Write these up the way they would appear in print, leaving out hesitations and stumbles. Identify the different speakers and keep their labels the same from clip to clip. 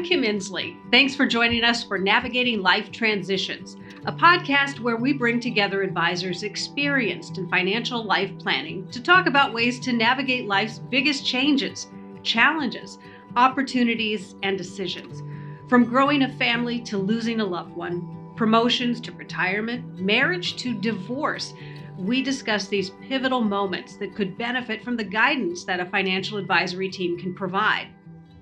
Speaker 1: I'm Kim Insley. Thanks for joining us for Navigating Life Transitions, a podcast where we bring together advisors experienced in financial life planning to talk about ways to navigate life's biggest changes, challenges, opportunities, and decisions. From growing a family to losing a loved one, promotions to retirement, marriage to divorce, we discuss these pivotal moments that could benefit from the guidance that a financial advisory team can provide.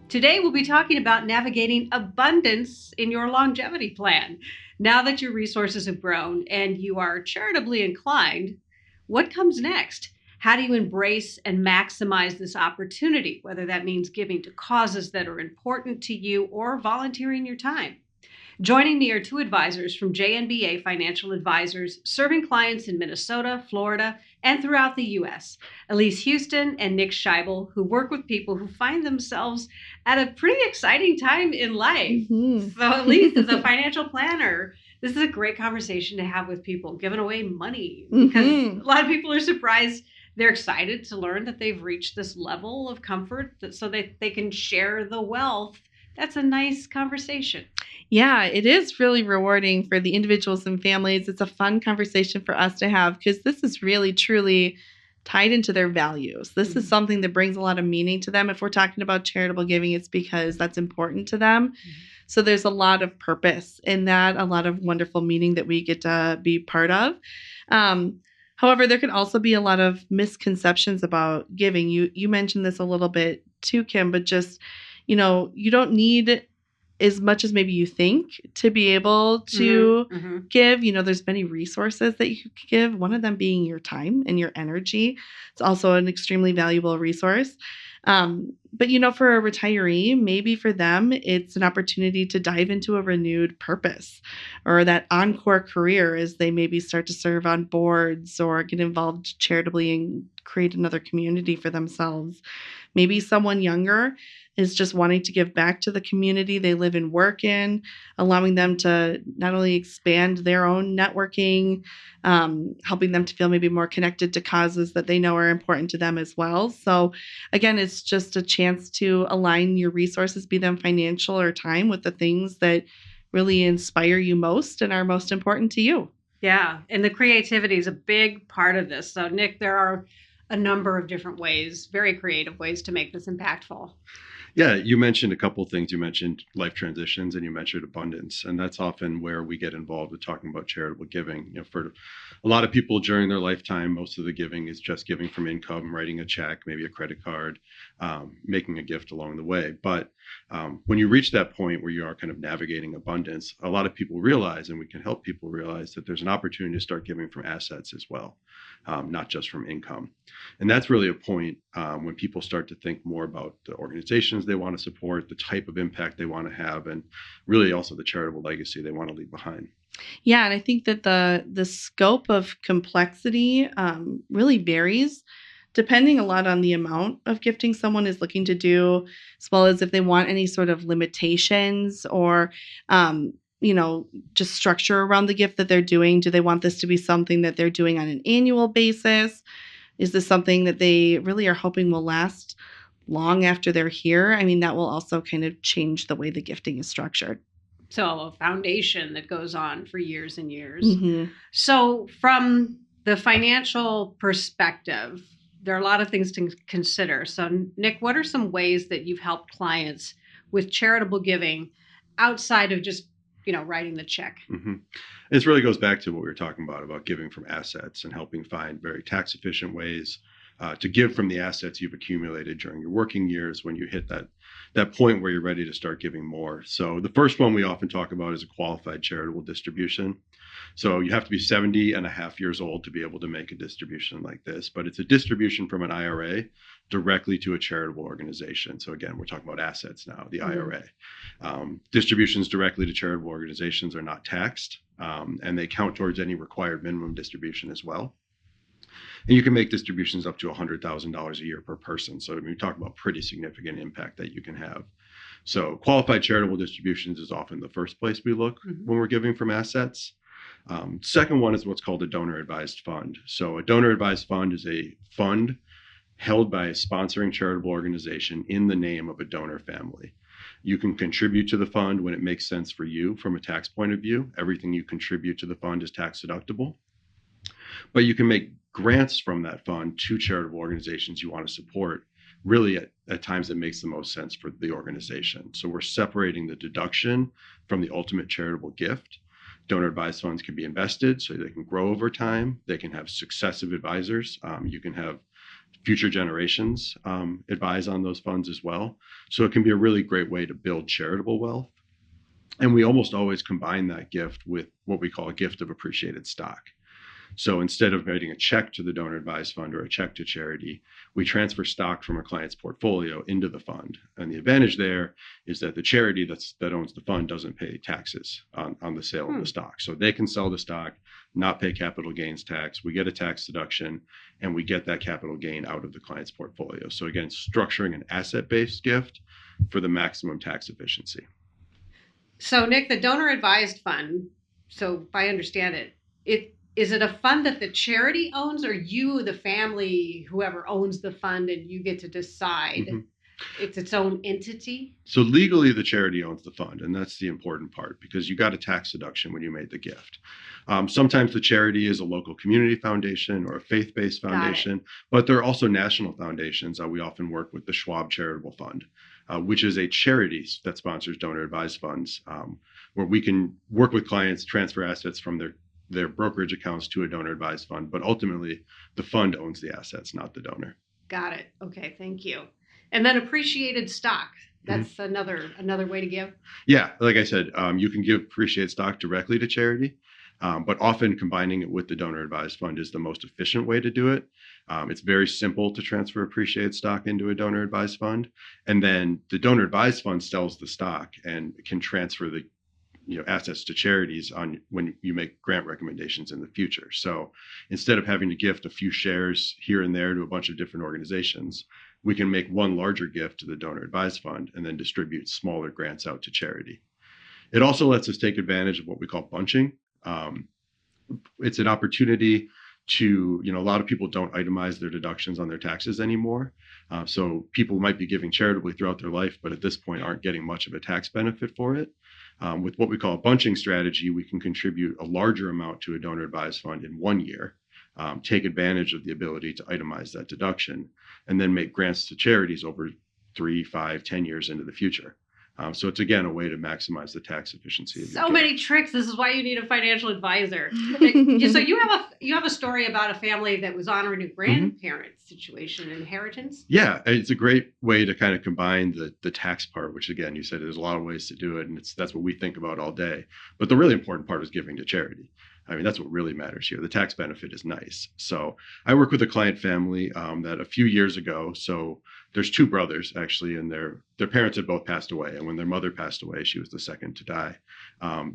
Speaker 1: Today, we'll be talking about navigating abundance in your longevity plan. Now that your resources have grown and you are charitably inclined, what comes next? How do you embrace and maximize this opportunity, whether that means giving to causes that are important to you or volunteering your time? Joining me are two advisors from JNBA Financial Advisors, serving clients in Minnesota, Florida, and throughout the U.S. Elise Huston and Nick Scheibel, who work with people who find themselves at a pretty exciting time in life. So Elise, as a financial planner, this is a great conversation to have with people giving away money, because a lot of people are surprised. They're excited to learn that they've reached this level of comfort so that they can share the wealth. That's a nice conversation.
Speaker 2: Yeah, it is really rewarding for the individuals and families. It's a fun conversation for us to have because this is really, truly tied into their values. This is something that brings a lot of meaning to them. If we're talking about charitable giving, it's because that's important to them. So there's a lot of purpose in that, a lot of wonderful meaning that we get to be part of. However, there can also be a lot of misconceptions about giving. You mentioned this a little bit too, Kim, but just, you don't need as much as maybe you think to be able to give. There's many resources that you could give, one of them being your time and your energy. It's also an extremely valuable resource. But, for a retiree, maybe for them, it's an opportunity to dive into a renewed purpose or that encore career as they maybe start to serve on boards or get involved charitably and create another community for themselves. Maybe someone younger is just wanting to give back to the community they live and work in, allowing them to not only expand their own networking, helping them to feel maybe more connected to causes that they know are important to them as well. So again, it's just a chance to align your resources, be them financial or time, with the things that really inspire you most and are most important to you.
Speaker 1: Yeah, and the creativity is a big part of this. So Nick, there are a number of different ways, very creative ways to make this impactful.
Speaker 3: Yeah, you mentioned a couple of things. You mentioned life transitions and you mentioned abundance. And that's often where we get involved with talking about charitable giving. For a lot of people during their lifetime, most of the giving is just giving from income, writing a check, maybe a credit card, making a gift along the way. But when you reach that point where you are kind of navigating abundance, a lot of people realize, and we can help people realize, that there's an opportunity to start giving from assets as well, not just from income. And that's really a point when people start to think more about the organizations they want to support, the type of impact they want to have, and really also the charitable legacy they want to leave behind.
Speaker 2: Yeah, and I think that the scope of complexity really varies depending a lot on the amount of gifting someone is looking to do, as well as if they want any sort of limitations or just structure around the gift that they're doing. Do they want this to be something that they're doing on an annual basis? Is this something that they really are hoping will last long after they're here? I mean, that will also kind of change the way the gifting is structured.
Speaker 1: So a foundation that goes on for years and years. So from the financial perspective, there are a lot of things to consider. So Nick, what are some ways that you've helped clients with charitable giving outside of just writing the check?
Speaker 3: This really goes back to what we were talking about giving from assets and helping find very tax efficient ways to give from the assets you've accumulated during your working years when you hit that point where you're ready to start giving more. So the first one we often talk about is a qualified charitable distribution. So you have to be 70 and a half years old to be able to make a distribution like this, but it's a distribution from an IRA directly to a charitable organization. So again, we're talking about assets now, the IRA. Distributions directly to charitable organizations are not taxed, and they count towards any required minimum distribution as well. And you can make distributions up to $100,000 a year per person. So we talk about pretty significant impact that you can have. So qualified charitable distributions is often the first place we look when we're giving from assets. Second one is what's called a donor advised fund. So a donor advised fund is a fund held by a sponsoring charitable organization in the name of a donor family. You can contribute to the fund when it makes sense for you from a tax point of view. Everything you contribute to the fund is tax deductible. But you can make grants from that fund to charitable organizations you want to support, really at times it makes the most sense for the organization. So we're separating the deduction from the ultimate charitable gift. Donor advised funds can be invested so they can grow over time. They can have successive advisors. You can have future generations advise on those funds as well. So it can be a really great way to build charitable wealth. And we almost always combine that gift with what we call a gift of appreciated stock. So instead of writing a check to the donor advised fund or a check to charity, we transfer stock from a client's portfolio into the fund. And the advantage there is that the charity that owns the fund doesn't pay taxes on the sale of the stock. So they can sell the stock, not pay capital gains tax. We get a tax deduction, and we get that capital gain out of the client's portfolio. So again, structuring an asset-based gift for the maximum tax efficiency.
Speaker 1: So Nick, the donor advised fund, so if I understand it, is it a fund that the charity owns, or you, the family, whoever owns the fund, and you get to decide? Mm-hmm. It's its own entity?
Speaker 3: So legally, the charity owns the fund, and that's the important part because you got a tax deduction when you made the gift. Sometimes the charity is a local community foundation or a faith-based foundation, but there are also national foundations. We often work with the Schwab Charitable Fund, which is a charity that sponsors donor advised funds, where we can work with clients, transfer assets from their brokerage accounts to a donor advised fund, but ultimately the fund owns the assets, not the donor.
Speaker 1: Got it. Okay, thank you. And then appreciated stock. That's another way to give.
Speaker 3: Yeah, like I said, you can give appreciated stock directly to charity, but often combining it with the donor advised fund is the most efficient way to do it. It's very simple to transfer appreciated stock into a donor advised fund, and then the donor advised fund sells the stock and can transfer the assets to charities when you make grant recommendations in the future. So instead of having to gift a few shares here and there to a bunch of different organizations, we can make one larger gift to the donor advised fund and then distribute smaller grants out to charity. It also lets us take advantage of what we call bunching. It's an opportunity to, a lot of people don't itemize their deductions on their taxes anymore. So people might be giving charitably throughout their life, but at this point aren't getting much of a tax benefit for it. With what we call a bunching strategy, we can contribute a larger amount to a donor advised fund in 1 year, take advantage of the ability to itemize that deduction, and then make grants to charities over 3, 5, 10 years into the future. So it's, again, a way to maximize the tax efficiency.
Speaker 1: So many tricks. This is why you need a financial advisor. So you have a story about a family that was honoring a grandparent situation, inheritance?
Speaker 3: Yeah, it's a great way to kind of combine the tax part, which, again, you said there's a lot of ways to do it, and that's what we think about all day. But the really important part is giving to charity. I mean, that's what really matters here. The tax benefit is nice. So I work with a client family that a few years ago, so there's 2 brothers actually, and their parents had both passed away. And when their mother passed away, she was the second to die.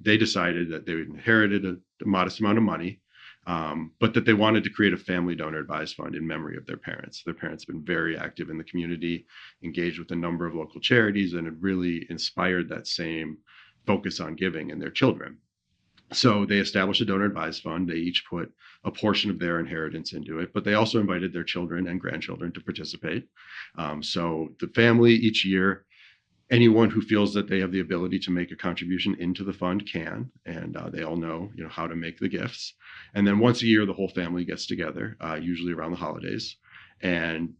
Speaker 3: They decided that they inherited a modest amount of money, but that they wanted to create a family donor advised fund in memory of their parents. Their parents have been very active in the community, engaged with a number of local charities, and have really inspired that same focus on giving in their children. So they established a donor advised fund. They each put a portion of their inheritance into it, but they also invited their children and grandchildren to participate. So the family each year, anyone who feels that they have the ability to make a contribution into the fund can, and they all know, how to make the gifts. And then once a year, the whole family gets together, usually around the holidays, and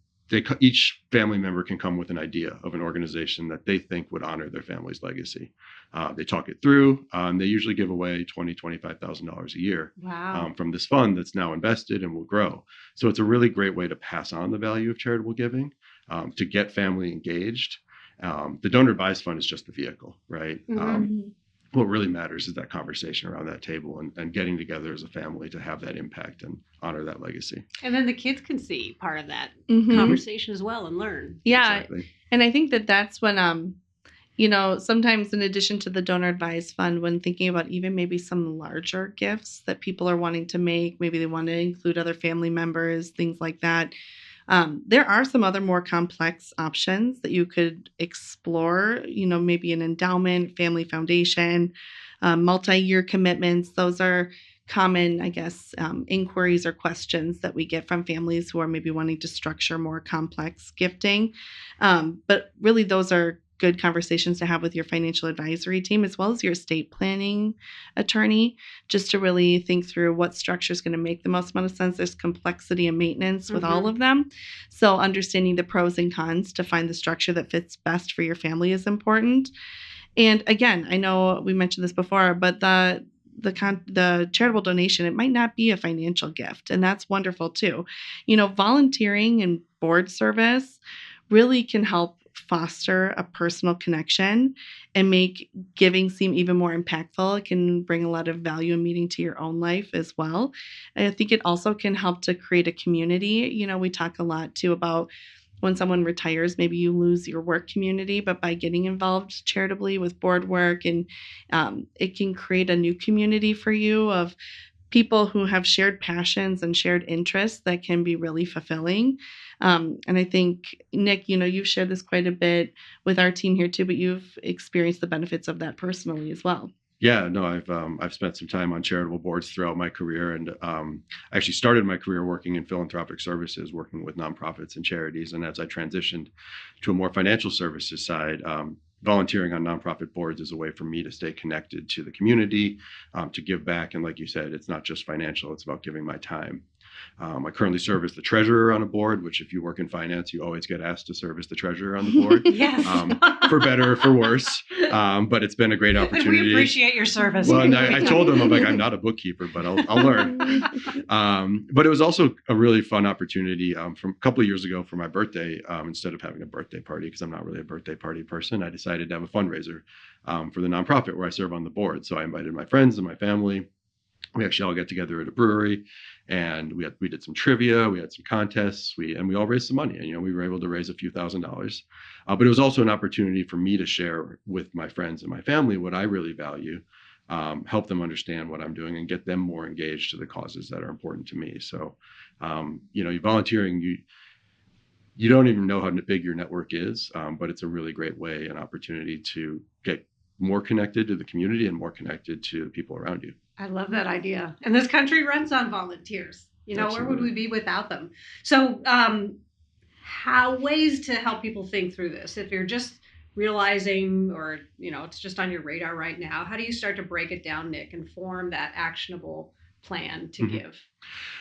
Speaker 3: each family member can come with an idea of an organization that they think would honor their family's legacy. They talk it through. They usually give away $20,000, $25,000 a year from this fund that's now invested and will grow. So it's a really great way to pass on the value of charitable giving, to get family engaged. The donor advised fund is just the vehicle, right? What really matters is that conversation around that table and getting together as a family to have that impact and honor that legacy.
Speaker 1: And then the kids can see part of that conversation as well and learn.
Speaker 2: Yeah. Exactly. And I think that's when, sometimes in addition to the donor advised fund, when thinking about even maybe some larger gifts that people are wanting to make, maybe they want to include other family members, things like that. There are some other more complex options that you could explore, maybe an endowment, family foundation, multi-year commitments. Those are common, I guess, inquiries or questions that we get from families who are maybe wanting to structure more complex gifting. But really, those are good conversations to have with your financial advisory team as well as your estate planning attorney, just to really think through what structure is going to make the most amount of sense. There's complexity and maintenance with all of them. So understanding the pros and cons to find the structure that fits best for your family is important. And again, I know we mentioned this before, but the charitable donation, it might not be a financial gift, and that's wonderful too. Volunteering and board service really can help foster a personal connection and make giving seem even more impactful. It can bring a lot of value and meaning to your own life as well. And I think it also can help to create a community. We talk a lot too about when someone retires, maybe you lose your work community, but by getting involved charitably with board work, and it can create a new community for you of people who have shared passions and shared interests that can be really fulfilling. And I think, Nick, you've shared this quite a bit with our team here too, but you've experienced the benefits of that personally as well.
Speaker 3: Yeah, no, I've spent some time on charitable boards throughout my career, and I actually started my career working in philanthropic services, working with nonprofits and charities. And as I transitioned to a more financial services side, volunteering on nonprofit boards is a way for me to stay connected to the community, to give back. And like you said, it's not just financial; it's about giving my time. I currently serve as the treasurer on a board, which if you work in finance, you always get asked to serve as the treasurer on the board.
Speaker 1: Yes.
Speaker 3: For better or for worse. But it's been a great opportunity.
Speaker 1: We appreciate your service.
Speaker 3: Well, and I told them, I'm not a bookkeeper, but I'll learn. But it was also a really fun opportunity from a couple of years ago for my birthday. Instead of having a birthday party, because I'm not really a birthday party person, I decided to have a fundraiser for the nonprofit where I serve on the board. So I invited my friends and my family. We actually all got together at a brewery, and we did some trivia, we had some contests, and we all raised some money, and we were able to raise a few $1,000s. But it was also an opportunity for me to share with my friends and my family what I really value, help them understand what I'm doing, and get them more engaged to the causes that are important to me. So, you volunteering, you don't even know how big your network is, but it's a really great way, an opportunity to get more connected to the community and more connected to the people around you.
Speaker 1: I love that idea. And this country runs on volunteers.
Speaker 3: Absolutely.
Speaker 1: Where would we be without them? So how ways to help people think through this? If you're just realizing, or, it's just on your radar right now, how do you start to break it down, Nick, and form that actionable plan to give?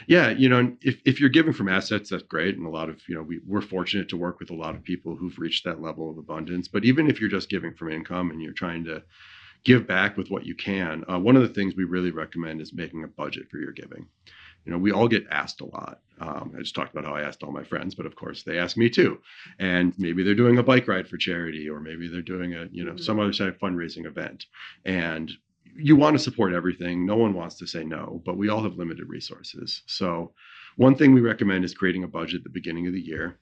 Speaker 3: Yeah, if you're giving from assets, that's great. And a lot of, we're fortunate to work with a lot of people who've reached that level of abundance. But even if you're just giving from income and you're trying to give back with what you can, one of the things we really recommend is making a budget for your giving. We all get asked a lot. I just talked about how I asked all my friends, but of course they ask me too. And maybe they're doing a bike ride for charity, or maybe they're doing some other type of fundraising event. And you want to support everything. No one wants to say no, but we all have limited resources. So one thing we recommend is creating a budget at the beginning of the year.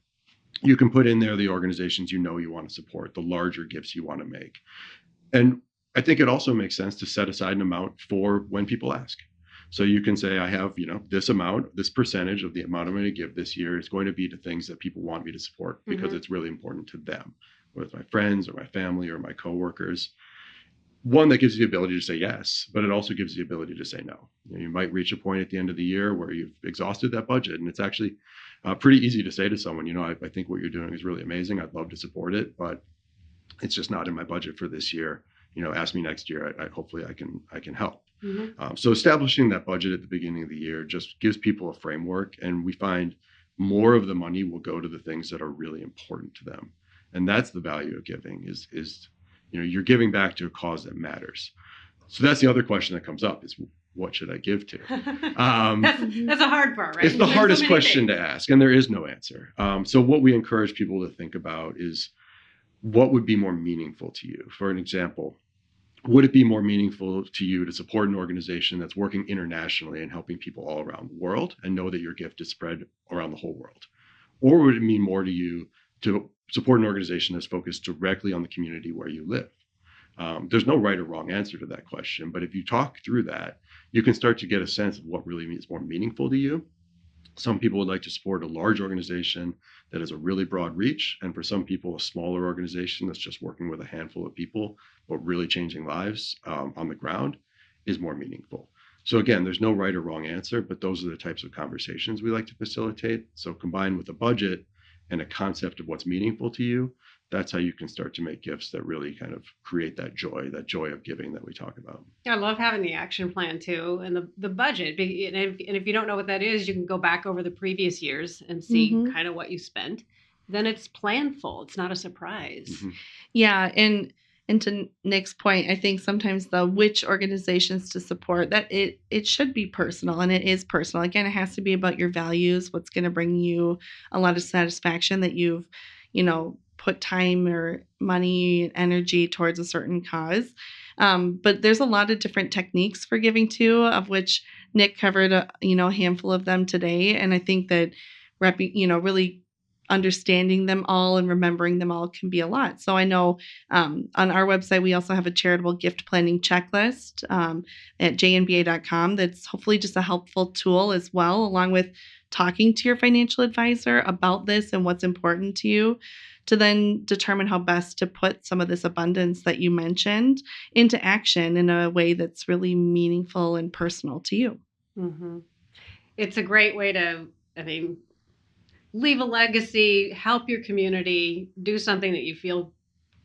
Speaker 3: You can put in there the organizations you want to support, the larger gifts you want to make. And I think it also makes sense to set aside an amount for when people ask. So you can say, I have, this amount, this percentage of the amount I'm going to give this year is going to be to things that people want me to support because it's really important to them, whether it's my friends or my family or my coworkers. One, that gives you the ability to say yes, but it also gives you the ability to say no. You might reach a point at the end of the year where you've exhausted that budget, and it's actually pretty easy to say to someone, I think what you're doing is really amazing. I'd love to support it, but it's just not in my budget for this year. Ask me next year. Hopefully I can help. So establishing that budget at the beginning of the year just gives people a framework, and we find more of the money will go to the things that are really important to them. And that's the value of giving is you're giving back to a cause that matters. So that's the other question that comes up is, what should I give to?
Speaker 1: That's a hard part, right?
Speaker 3: It's the hardest question to ask, and there is no answer. So what we encourage people to think about is, what would be more meaningful to you? For an example, would it be more meaningful to you to support an organization that's working internationally and helping people all around the world and know that your gift is spread around the whole world? Or would it mean more to you to support an organization that's focused directly on the community where you live? There's no right or wrong answer to that question, but if you talk through that, you can start to get a sense of what really is more meaningful to you. Some people would like to support a large organization that has a really broad reach, and for some people, a smaller organization that's just working with a handful of people, but really changing lives on the ground is more meaningful. So again, there's no right or wrong answer, but those are the types of conversations we like to facilitate. So combined with a budget and a concept of what's meaningful to you, that's how you can start to make gifts that really kind of create that joy of giving that we talk about.
Speaker 1: I love having the action plan too, and the budget. And if you don't know what that is, you can go back over the previous years and see kind of what you spent. Then it's planful. It's not a surprise.
Speaker 3: Mm-hmm.
Speaker 2: Yeah, and to Nick's point, I think sometimes the which organizations to support, that it should be personal, and it is personal. Again, it has to be about your values, what's going to bring you a lot of satisfaction, that you've, put time or money and energy towards a certain cause. But there's a lot of different techniques for giving too, of which Nick covered a handful of them today. And I think that really understanding them all and remembering them all can be a lot. So I know on our website, we also have a charitable gift planning checklist at JNBA.com. That's hopefully just a helpful tool as well, along with talking to your financial advisor about this and what's important to you, to then determine how best to put some of this abundance that you mentioned into action in a way that's really meaningful and personal to you.
Speaker 1: Mm-hmm. It's a great way to, leave a legacy, help your community, do something that you feel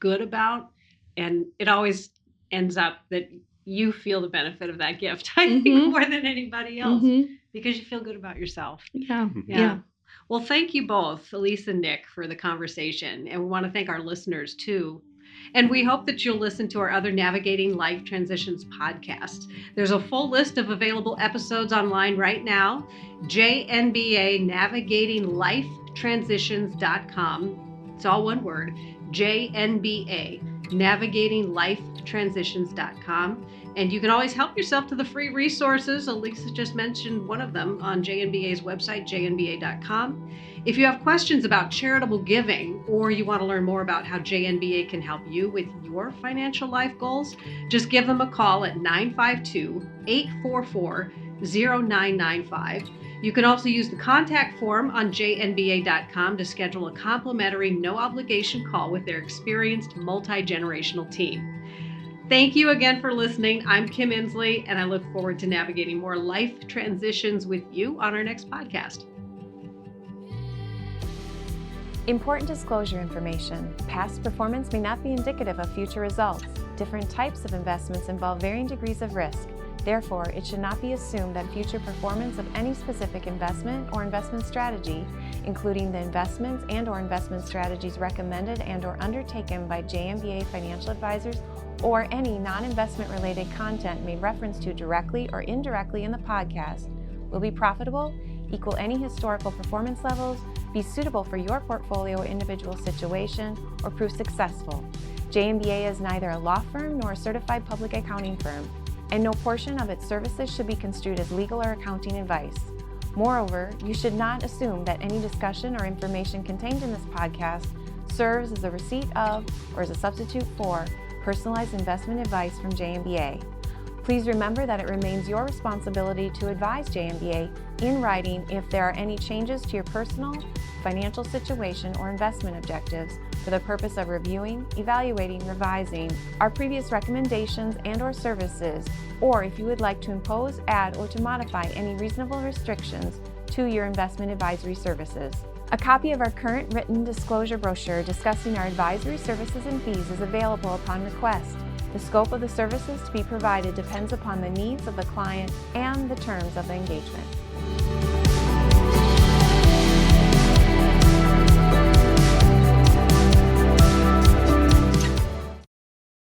Speaker 1: good about. And it always ends up that you feel the benefit of that gift, I think, more than anybody else, because you feel good about yourself.
Speaker 2: Yeah.
Speaker 1: Well, thank you both, Elise and Nick, for the conversation. And we want to thank our listeners, too. And we hope that you'll listen to our other Navigating Life Transitions podcasts. There's a full list of available episodes online right now. JNBA Navigating Life Transitions.com. It's all one word. JNBA Navigating Life Transitions.com. And you can always help yourself to the free resources. Elise just mentioned one of them on JNBA's website, jnba.com. If you have questions about charitable giving, or you want to learn more about how JNBA can help you with your financial life goals, just give them a call at 952-844-0995. You can also use the contact form on jnba.com to schedule a complimentary, no-obligation call with their experienced multi-generational team. Thank you again for listening. I'm Kim Insley, and I look forward to navigating more life transitions with you on our next podcast.
Speaker 4: Important disclosure information. Past performance may not be indicative of future results. Different types of investments involve varying degrees of risk. Therefore, it should not be assumed that future performance of any specific investment or investment strategy, including the investments and/or investment strategies recommended and/or undertaken by JNBA Financial Advisors, or any non-investment related content made reference to directly or indirectly in the podcast, will be profitable, equal any historical performance levels, be suitable for your portfolio or individual situation, or prove successful. JNBA is neither a law firm nor a certified public accounting firm, and no portion of its services should be construed as legal or accounting advice. Moreover, you should not assume that any discussion or information contained in this podcast serves as a receipt of or as a substitute for personalized investment advice from JNBA. Please remember that it remains your responsibility to advise JNBA in writing if there are any changes to your personal, financial situation, or investment objectives for the purpose of reviewing, evaluating, revising our previous recommendations and/or services, or if you would like to impose, add, or to modify any reasonable restrictions to your investment advisory services. A copy of our current written disclosure brochure discussing our advisory services and fees is available upon request. The scope of the services to be provided depends upon the needs of the client and the terms of the engagement.